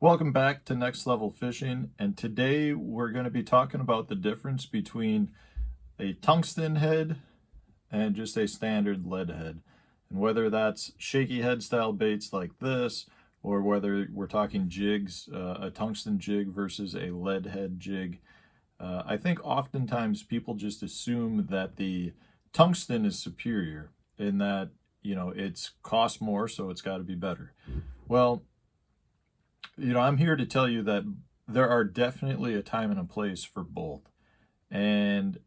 Welcome back to Next Level Fishing, and today we're going to be talking about the difference between a tungsten head and just a standard lead head, and whether that's shaky head style baits like this, or whether we're talking jigs, a tungsten jig versus a lead head jig. I think oftentimes people just assume that the tungsten is superior in that, it's cost more, so it's got to be better. Well, I'm here to tell you that there are definitely a time and a place for both. And,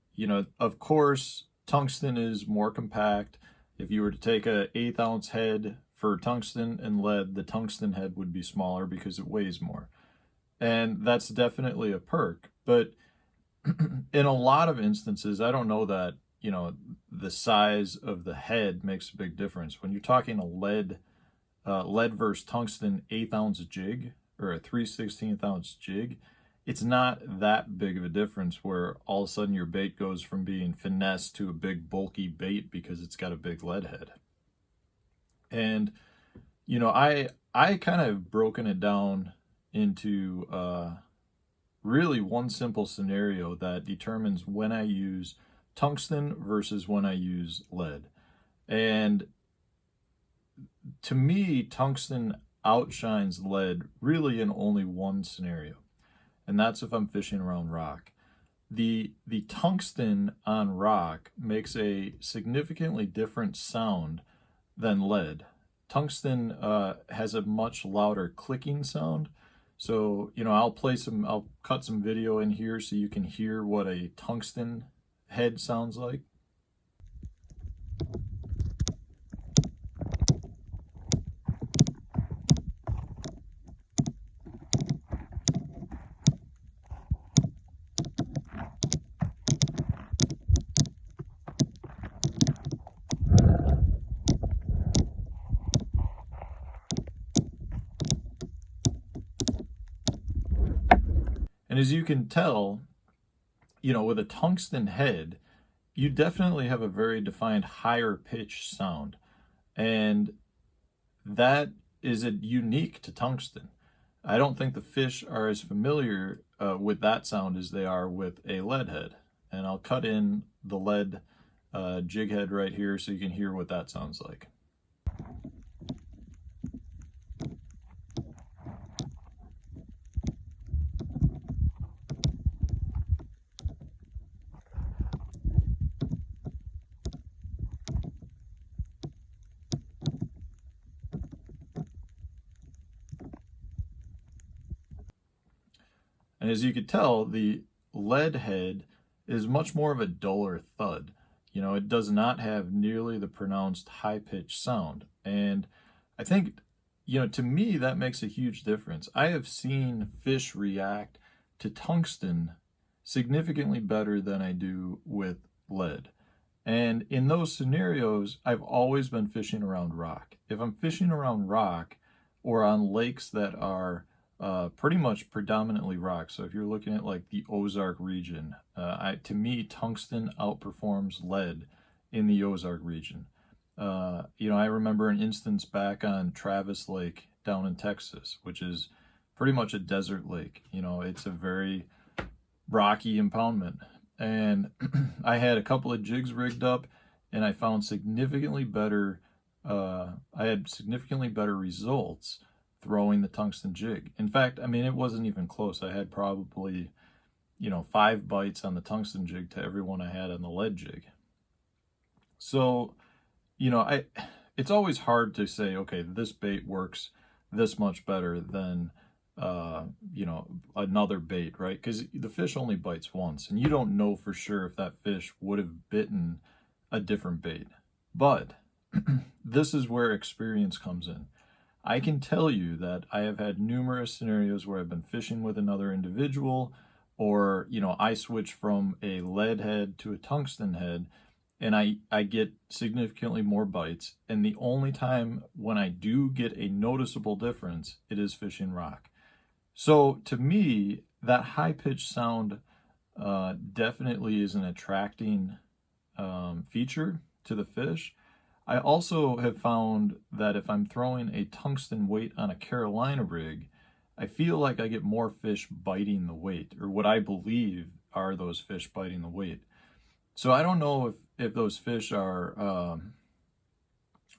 of course, tungsten is more compact. If you were to take a 1/8 ounce head for tungsten and lead, the tungsten head would be smaller because it weighs more. And that's definitely a perk. But in a lot of instances, I don't know that, the size of the head makes a big difference. When you're talking a lead versus tungsten 1/8 ounce jig or a 3/16 ounce jig, it's not that big of a difference where all of a sudden your bait goes from being finessed to a big bulky bait because it's got a big lead head. And I kind of broken it down into really one simple scenario that determines when I use tungsten versus when I use lead. And to me, tungsten outshines lead really in only one scenario, and that's if I'm fishing around rock. The tungsten on rock makes a significantly different sound than lead. Tungsten has a much louder clicking sound. So, I'll cut some video in here so you can hear what a tungsten head sounds like. And as you can tell, with a tungsten head, you definitely have a very defined higher pitch sound. And that is unique to tungsten. I don't think the fish are as familiar with that sound as they are with a lead head. And I'll cut in the lead jig head right here so you can hear what that sounds like. And as you could tell, the lead head is much more of a duller thud. It does not have nearly the pronounced high-pitched sound. And I think, to me, that makes a huge difference. I have seen fish react to tungsten significantly better than I do with lead. And in those scenarios, I've always been fishing around rock. If I'm fishing around rock or on lakes that are pretty much predominantly rock. So if you're looking at like the Ozark region, to me, tungsten outperforms lead in the Ozark region. I remember an instance back on Travis Lake down in Texas, which is pretty much a desert lake. It's a very rocky impoundment. And I had a couple of jigs rigged up and I found significantly better, I had significantly better results throwing the tungsten jig. In fact, it wasn't even close. I had probably, 5 bites on the tungsten jig to every one I had on the lead jig. So, it's always hard to say, okay, this bait works this much better than, another bait, right? Because the fish only bites once, and you don't know for sure if that fish would have bitten a different bait. But this is where experience comes in. I can tell you that I have had numerous scenarios where I've been fishing with another individual, or, I switch from a lead head to a tungsten head, and I get significantly more bites. And the only time when I do get a noticeable difference, it is fishing rock. So to me, that high-pitched sound definitely is an attracting feature to the fish. I also have found that if I'm throwing a tungsten weight on a Carolina rig, I feel like I get more fish biting the weight, or what I believe are those fish biting the weight. So I don't know if those fish are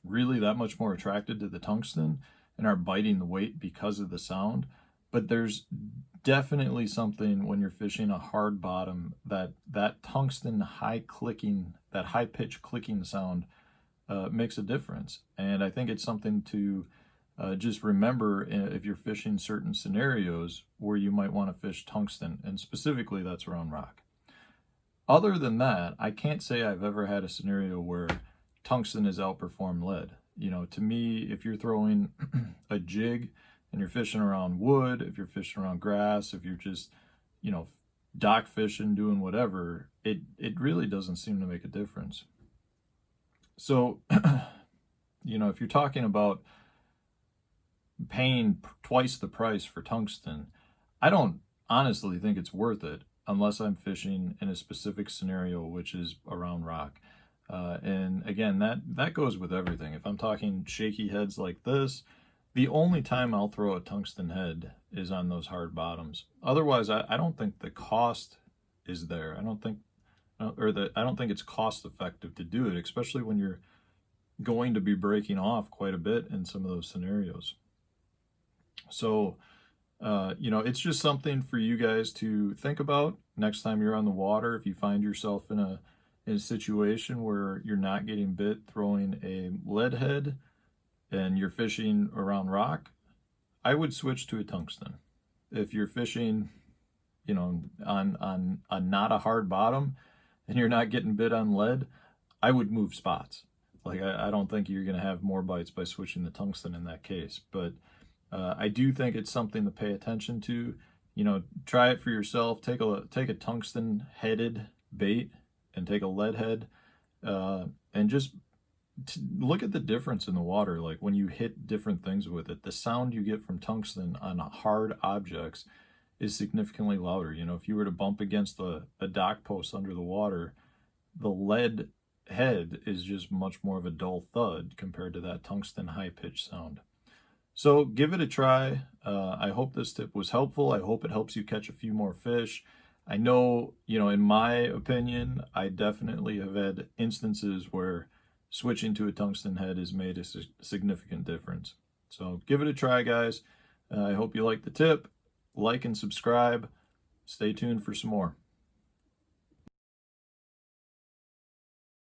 really that much more attracted to the tungsten and are biting the weight because of the sound, but there's definitely something when you're fishing a hard bottom that tungsten high clicking, that high pitch clicking sound makes a difference. And I think it's something to just remember if you're fishing certain scenarios where you might want to fish tungsten, and specifically that's around rock. Other than that, I can't say I've ever had a scenario where tungsten has outperformed lead. You know, to me, if you're throwing a jig and you're fishing around wood, if you're fishing around grass, if you're just, you know, dock fishing, doing whatever, it really doesn't seem to make a difference. So, you know, if you're talking about paying twice the price for tungsten, I don't honestly think it's worth it unless I'm fishing in a specific scenario, which is around rock. And again, that goes with everything. If I'm talking shaky heads like this, the only time I'll throw a tungsten head is on those hard bottoms. Otherwise, I don't think the cost is there. I don't think it's cost effective to do it, especially when you're going to be breaking off quite a bit in some of those scenarios. So, you know, it's just something for you guys to think about next time you're on the water. If you find yourself in a situation where you're not getting bit throwing a lead head and you're fishing around rock, I would switch to a tungsten. If you're fishing, you know, on not a hard bottom and you're not getting bit on lead, I would move spots. Like, I don't think you're going to have more bites by switching the tungsten in that case. But I do think it's something to pay attention to. You know, try it for yourself. Take a tungsten headed bait and take a lead head, and just look at the difference in the water. Like when you hit different things with it, the sound you get from tungsten on hard objects is significantly louder. You know, if you were to bump against a dock post under the water, the lead head is just much more of a dull thud compared to that tungsten high-pitched sound. So give it a try. I hope this tip was helpful. I hope it helps you catch a few more fish. I know, you know, in my opinion, I definitely have had instances where switching to a tungsten head has made a significant difference. So give it a try, guys. I hope you like the tip. Like and subscribe. Stay tuned for some more.